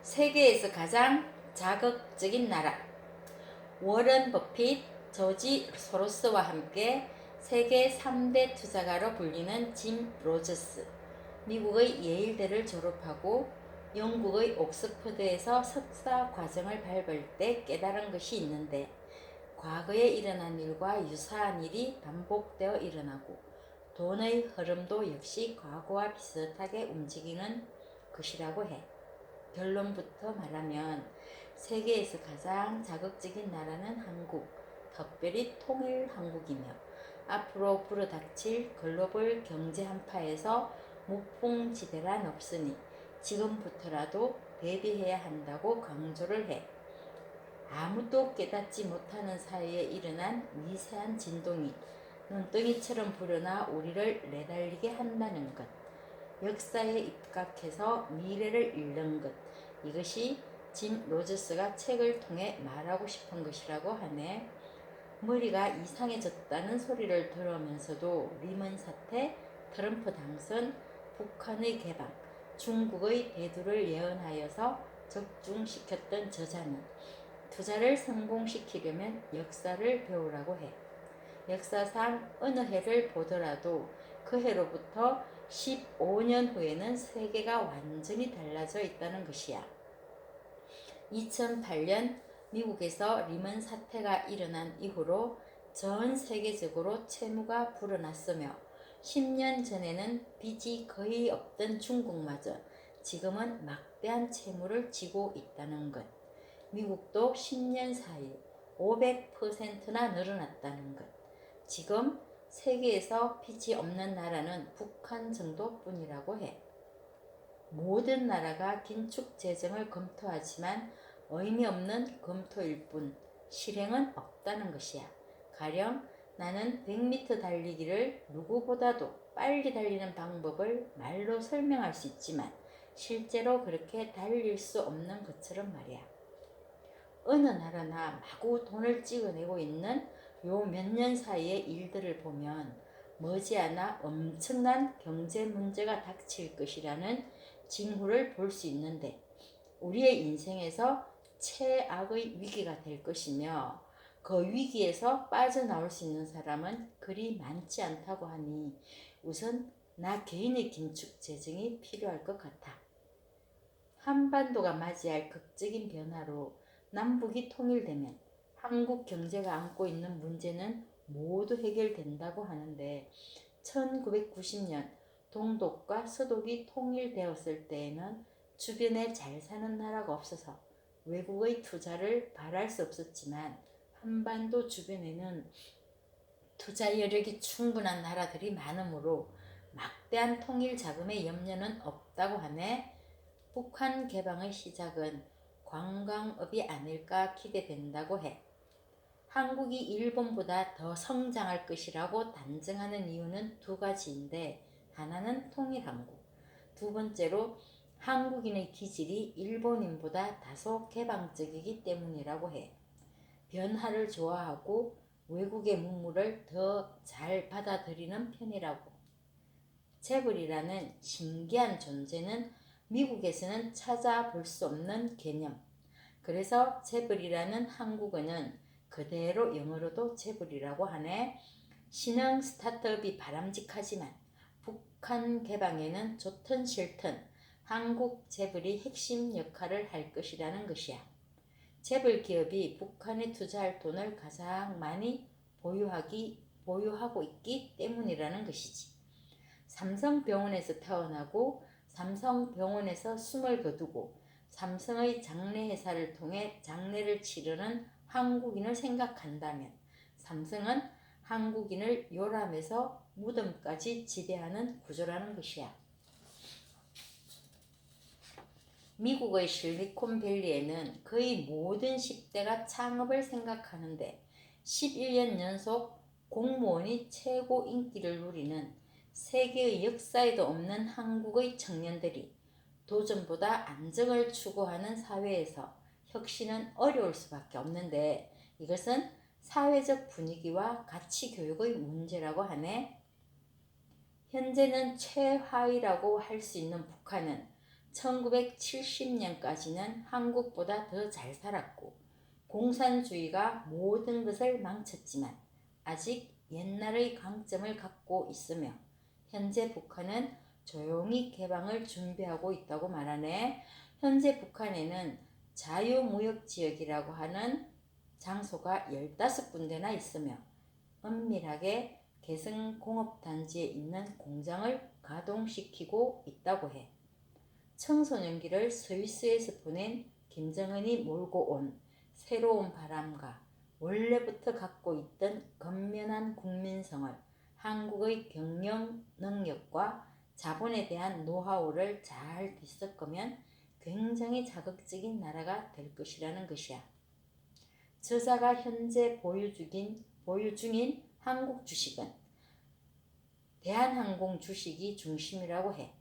세계에서 가장 자극적인 나라. 워런 버핏, 조지 소로스와 함께 세계 3대 투자가로 불리는 짐 로저스. 미국의 예일대를 졸업하고 영국의 옥스퍼드에서 석사 과정을 밟을 때 깨달은 것이 있는데, 과거에 일어난 일과 유사한 일이 반복되어 일어나고 돈의 흐름도 역시 과거와 비슷하게 움직이는 것이라고 해. 결론부터 말하면 세계에서 가장 자극적인 나라는 한국, 특별히 통일한국이며 앞으로 불어닥칠 글로벌 경제 한파에서 무풍지대란 없으니 지금부터라도 대비해야 한다고 강조를 해. 아무도 깨닫지 못하는 사이에 일어난 미세한 진동이 눈덩이처럼 불어나 우리를 내달리게 한다는 것. 역사에 입각해서 미래를 읽는 것. 이것이 짐 로저스가 책을 통해 말하고 싶은 것이라고 하네. 머리가 이상해졌다는 소리를 들으면서도 리먼 사태, 트럼프 당선, 북한의 개방, 중국의 대두를 예언하여서 적중시켰던 저자는 투자를 성공시키려면 역사를 배우라고 해. 역사상 어느 해를 보더라도 그 해로부터 15년 후에는 세계가 완전히 달라져 있다는 것이야. 2008년 미국에서 리먼 사태가 일어난 이후로 전 세계적으로 채무가 불어났으며 10년 전에는 빚이 거의 없던 중국마저 지금은 막대한 채무를 지고 있다는 것. 미국도 10년 사이 500%나 늘어났다는 것. 지금 세계에서 빚이 없는 나라는 북한 정도뿐이라고 해. 모든 나라가 긴축 재정을 검토하지만 의미 없는 검토일 뿐 실행은 없다는 것이야. 가령 나는 100m 달리기를 누구보다도 빨리 달리는 방법을 말로 설명할 수 있지만 실제로 그렇게 달릴 수 없는 것처럼 말이야. 어느 나라나 마구 돈을 찍어내고 있는 요 몇 년 사이의 일들을 보면 머지않아 엄청난 경제 문제가 닥칠 것이라는 징후를 볼 수 있는데, 우리의 인생에서 최악의 위기가 될 것이며 그 위기에서 빠져나올 수 있는 사람은 그리 많지 않다고 하니 우선 나 개인의 긴축 재정이 필요할 것 같아. 한반도가 맞이할 극적인 변화로 남북이 통일되면 한국 경제가 안고 있는 문제는 모두 해결된다고 하는데, 1990년 동독과 서독이 통일되었을 때에는 주변에 잘 사는 나라가 없어서 외국의 투자를 바랄 수 없었지만 한반도 주변에는 투자 여력이 충분한 나라들이 많으므로 막대한 통일 자금의 염려는 없다고 하네. 북한 개방의 시작은 관광업이 아닐까 기대된다고 해. 한국이 일본보다 더 성장할 것이라고 단정하는 이유는 두 가지인데, 하나는 통일한국, 두 번째로 한국인의 기질이 일본인보다 다소 개방적이기 때문이라고 해. 변화를 좋아하고 외국의 문물을 더 잘 받아들이는 편이라고. 재벌이라는 신기한 존재는 미국에서는 찾아볼 수 없는 개념. 그래서 재벌이라는 한국어는 그대로 영어로도 재벌이라고 하네. 신흥 스타트업이 바람직하지만 북한 개방에는 좋든 싫든 한국 재벌이 핵심 역할을 할 것이라는 것이야. 재벌 기업이 북한에 투자할 돈을 가장 많이 보유하고 있기 때문이라는 것이지. 삼성병원에서 태어나고 삼성병원에서 숨을 거두고 삼성의 장례회사를 통해 장례를 치르는 한국인을 생각한다면 삼성은 한국인을 요람에서 무덤까지 지배하는 구조라는 것이야. 미국의 실리콘밸리에는 거의 모든 10대가 창업을 생각하는데 11년 연속 공무원이 최고 인기를 누리는 세계의 역사에도 없는 한국의 청년들이 도전보다 안정을 추구하는 사회에서 혁신은 어려울 수밖에 없는데, 이것은 사회적 분위기와 가치 교육의 문제라고 하네. 현재는 최하위라고 할 수 있는 북한은 1970년까지는 한국보다 더 잘 살았고 공산주의가 모든 것을 망쳤지만 아직 옛날의 강점을 갖고 있으며 현재 북한은 조용히 개방을 준비하고 있다고 말하네. 현재 북한에는 자유무역지역이라고 하는 장소가 15군데나 있으며 은밀하게 개성공업단지에 있는 공장을 가동시키고 있다고 해. 청소년기를 스위스에서 보낸 김정은이 몰고 온 새로운 바람과 원래부터 갖고 있던 건면한 국민성을 한국의 경영 능력과 자본에 대한 노하우를 잘 뒤섞으면 굉장히 자극적인 나라가 될 것이라는 것이야. 저자가 현재 보유 중인 한국 주식은 대한항공 주식이 중심이라고 해.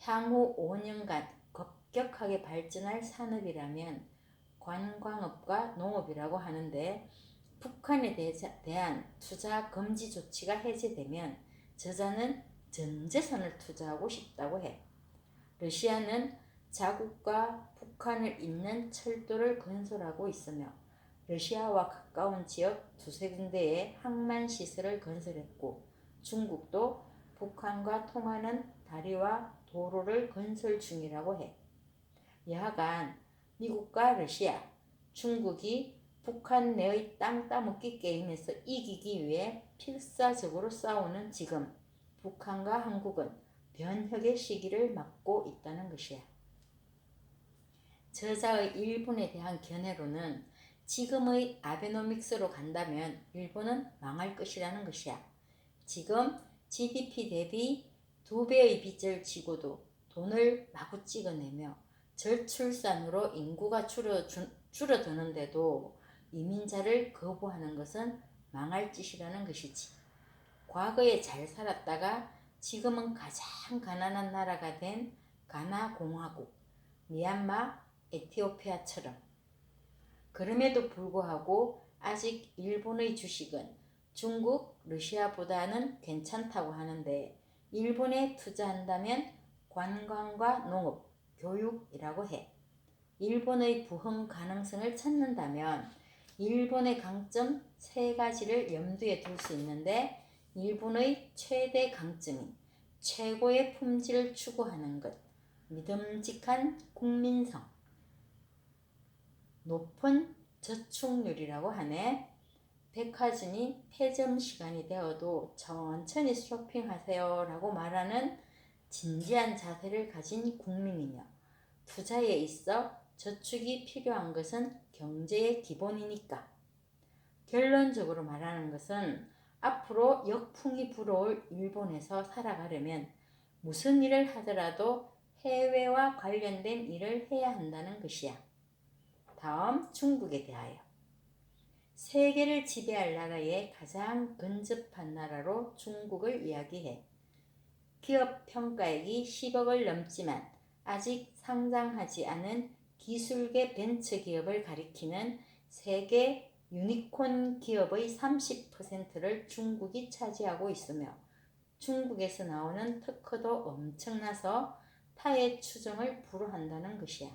향후 5년간 급격하게 발전할 산업이라면 관광업과 농업이라고 하는데 북한에 대한 투자 금지 조치가 해제되면 저자는 전 재산을 투자하고 싶다고 해. 러시아는 자국과 북한을 잇는 철도를 건설하고 있으며 러시아와 가까운 지역 두세 군데에 항만 시설을 건설했고 중국도 북한과 통하는 다리와 도로를 건설 중이라고 해. 여하간 미국과 러시아, 중국이 북한 내의 땅 따먹기 게임에서 이기기 위해 필사적으로 싸우는 지금 북한과 한국은 변혁의 시기를 맞고 있다는 것이야. 저자의 일본에 대한 견해로는 지금의 아베노믹스로 간다면 일본은 망할 것이라는 것이야. 지금 GDP 대비 2배의 빚을 지고도 돈을 마구 찍어내며 저출산으로 인구가 줄어드는데도 이민자를 거부하는 것은 망할 짓이라는 것이지. 과거에 잘 살았다가 지금은 가장 가난한 나라가 된 가나 공화국, 미얀마, 에티오피아처럼. 그럼에도 불구하고 아직 일본의 주식은 중국, 러시아보다는 괜찮다고 하는데 일본에 투자한다면 관광과 농업, 교육이라고 해. 일본의 부흥 가능성을 찾는다면 일본의 강점 3가지를 염두에 둘 수 있는데 일본의 최대 강점인 최고의 품질을 추구하는 것, 믿음직한 국민성, 높은 저축률이라고 하네. 백화점이 폐점 시간이 되어도 천천히 쇼핑하세요 라고 말하는 진지한 자세를 가진 국민이며 투자에 있어 저축이 필요한 것은 경제의 기본이니까. 결론적으로 말하는 것은 앞으로 역풍이 불어올 일본에서 살아가려면 무슨 일을 하더라도 해외와 관련된 일을 해야 한다는 것이야. 다음, 중국에 대하여. 세계를 지배할 나라의 가장 근접한 나라로 중국을 이야기해. 기업 평가액이 10억을 넘지만 아직 상장하지 않은 기술계 벤처기업을 가리키는 세계 유니콘 기업의 30%를 중국이 차지하고 있으며 중국에서 나오는 특허도 엄청나서 타의 추종을 불허한다는 것이야.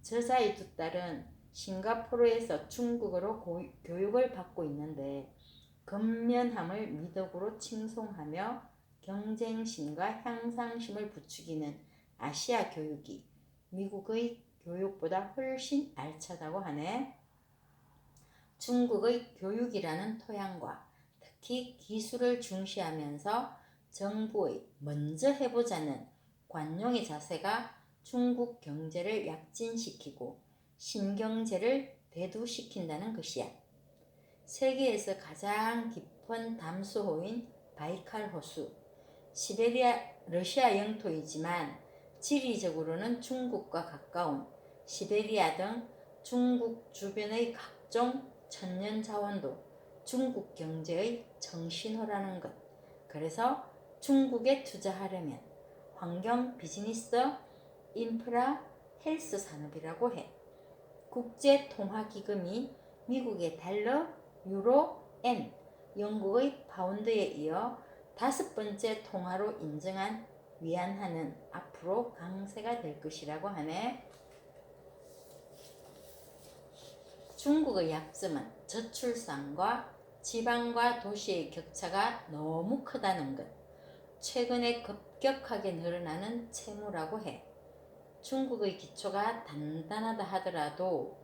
저자의 두 딸은 싱가포르에서 중국어로 교육을 받고 있는데 근면함을 미덕으로 칭송하며 경쟁심과 향상심을 부추기는 아시아 교육이 미국의 교육보다 훨씬 알차다고 하네. 중국의 교육이라는 토양과 특히 기술을 중시하면서 정부의 먼저 해보자는 관용의 자세가 중국 경제를 약진시키고 신경제를 대두시킨다는 것이야. 세계에서 가장 깊은 담수호인 바이칼 호수, 러시아 영토이지만 지리적으로는 중국과 가까운 시베리아 등 중국 주변의 각종 천연자원도 중국 경제의 정신호라는 것. 그래서 중국에 투자하려면 환경, 비즈니스, 인프라, 헬스 산업이라고 해. 국제통화기금이 미국의 달러, 유로, 엔, 영국의 파운드에 이어 5번째 통화로 인정한 위안하는 앞으로 강세가 될 것이라고 하네. 중국의 약점은 저출산과 지방과 도시의 격차가 너무 크다는 것. 최근에 급격하게 늘어나는 채무라고 해. 중국의 기초가 단단하다 하더라도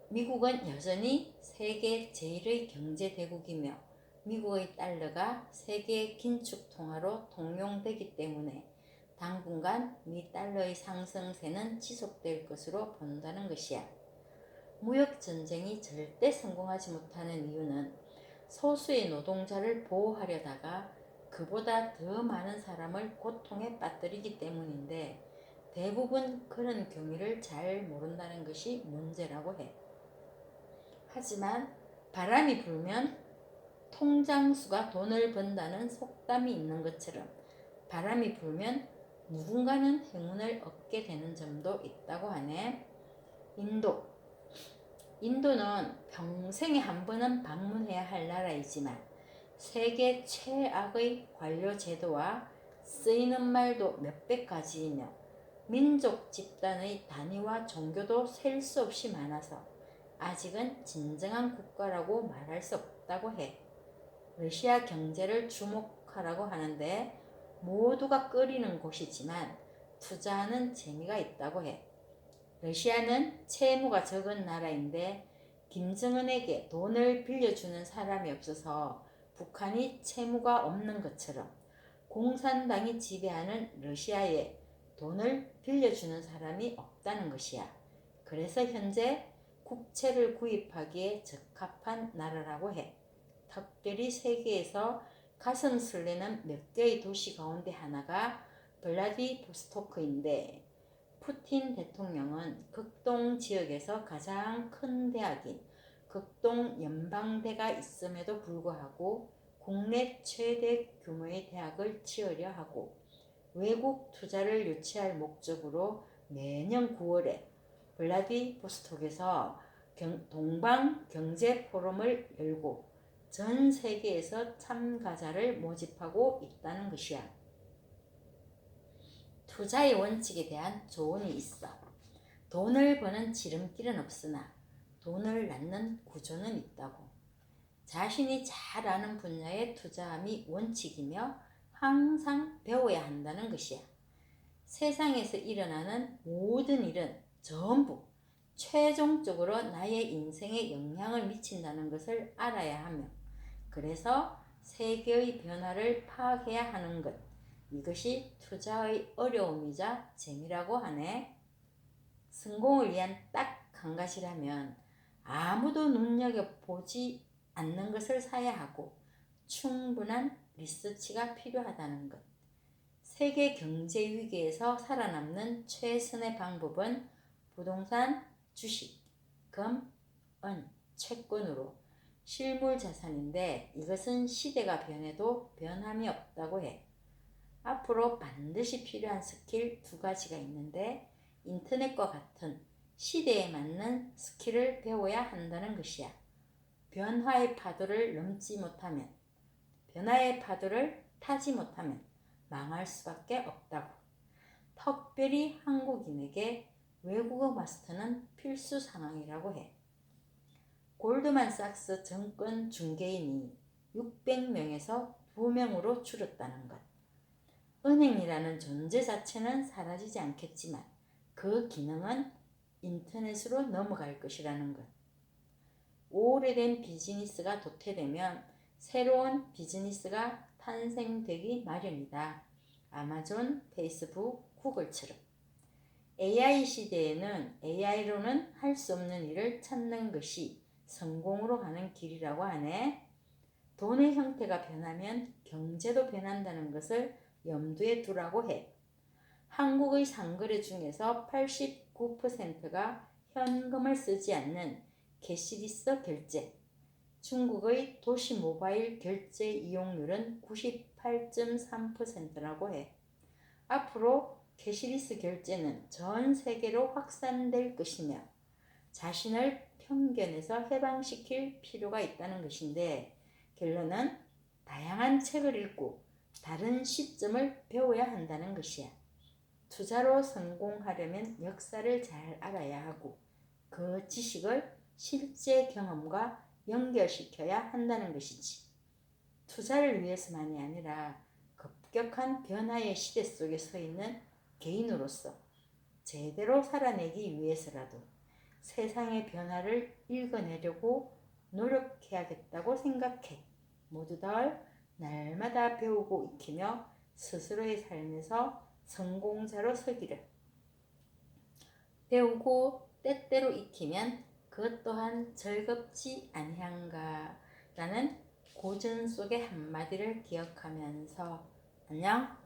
미국은 여전히 세계 제1의 경제대국이며 미국의 달러가 세계 긴축 통화로 통용되기 때문에 당분간 미 달러의 상승세는 지속될 것으로 본다는 것이야. 무역 전쟁이 절대 성공하지 못하는 이유는 소수의 노동자를 보호하려다가 그보다 더 많은 사람을 고통에 빠뜨리기 때문인데 대부분 그런 경위를 잘 모른다는 것이 문제라고 해. 하지만 바람이 불면 통장수가 돈을 번다는 속담이 있는 것처럼 바람이 불면 누군가는 행운을 얻게 되는 점도 있다고 하네. 인도는 평생에 한 번은 방문해야 할 나라이지만 세계 최악의 관료 제도와 쓰이는 말도 몇백 가지이며 민족 집단의 단위와 종교도 셀 수 없이 많아서 아직은 진정한 국가라고 말할 수 없다고 해. 러시아 경제를 주목하라고 하는데 모두가 끓이는 곳이지만 투자하는 재미가 있다고 해. 러시아는 채무가 적은 나라인데 김정은에게 돈을 빌려주는 사람이 없어서 북한이 채무가 없는 것처럼 공산당이 지배하는 러시아에 돈을 빌려주는 사람이 없다는 것이야. 그래서 현재 국채를 구입하기에 적합한 나라라고 해. 특별히 세계에서 가슴 설레는 몇 개의 도시 가운데 하나가 블라디보스토크인데 푸틴 대통령은 극동 지역에서 가장 큰 대학인 극동 연방대가 있음에도 불구하고 국내 최대 규모의 대학을 지으려 하고 외국 투자를 유치할 목적으로 매년 9월에 블라디보스톡에서 동방 경제 포럼을 열고 전 세계에서 참가자를 모집하고 있다는 것이야. 투자의 원칙에 대한 조언이 있어. 돈을 버는 지름길은 없으나 돈을 낳는 구조는 있다고. 자신이 잘 아는 분야에 투자함이 원칙이며 항상 배워야 한다는 것이야. 세상에서 일어나는 모든 일은 전부 최종적으로 나의 인생에 영향을 미친다는 것을 알아야 하며 그래서 세계의 변화를 파악해야 하는 것. 이것이 투자의 어려움이자 재미라고 하네. 성공을 위한 딱 한 가지라면 아무도 눈여겨보지 않는 것을 사야 하고 충분한 리서치가 필요하다는 것. 세계 경제 위기에서 살아남는 최선의 방법은 부동산, 주식, 금, 은, 채권으로 실물 자산인데 이것은 시대가 변해도 변함이 없다고 해. 앞으로 반드시 필요한 스킬 두 가지가 있는데 인터넷과 같은 시대에 맞는 스킬을 배워야 한다는 것이야. 변화의 파도를 넘지 못하면, 변화의 파도를 타지 못하면 망할 수밖에 없다고. 특별히 한국인에게 외국어 마스터는 필수 상황이라고 해. 골드만삭스 증권 중개인이 600명에서 2명으로 줄었다는 것. 은행이라는 존재 자체는 사라지지 않겠지만 그 기능은 인터넷으로 넘어갈 것이라는 것. 오래된 비즈니스가 도태되면 새로운 비즈니스가 탄생되기 마련이다. 아마존, 페이스북, 구글처럼. AI 시대에는 AI로는 할 수 없는 일을 찾는 것이 성공으로 가는 길이라고 하네. 돈의 형태가 변하면 경제도 변한다는 것을 염두에 두라고 해. 한국의 상거래 중에서 89%가 현금을 쓰지 않는 캐시리스 결제. 중국의 도시 모바일 결제 이용률은 98.3%라고 해. 앞으로 캐시리스 결제는 전 세계로 확산될 것이며 자신을 편견에서 해방시킬 필요가 있다는 것인데 결론은 다양한 책을 읽고 다른 시점을 배워야 한다는 것이야. 투자로 성공하려면 역사를 잘 알아야 하고 그 지식을 실제 경험과 연결시켜야 한다는 것이지. 투자를 위해서만이 아니라 급격한 변화의 시대 속에 서 있는 개인으로서 제대로 살아내기 위해서라도 세상의 변화를 읽어내려고 노력해야겠다고 생각해. 모두들 날마다 배우고 익히며 스스로의 삶에서 성공자로 서기를. 배우고 때때로 익히면 그것 또한 즐겁지 아니한가 라는 고전 속의 한마디를 기억하면서 안녕.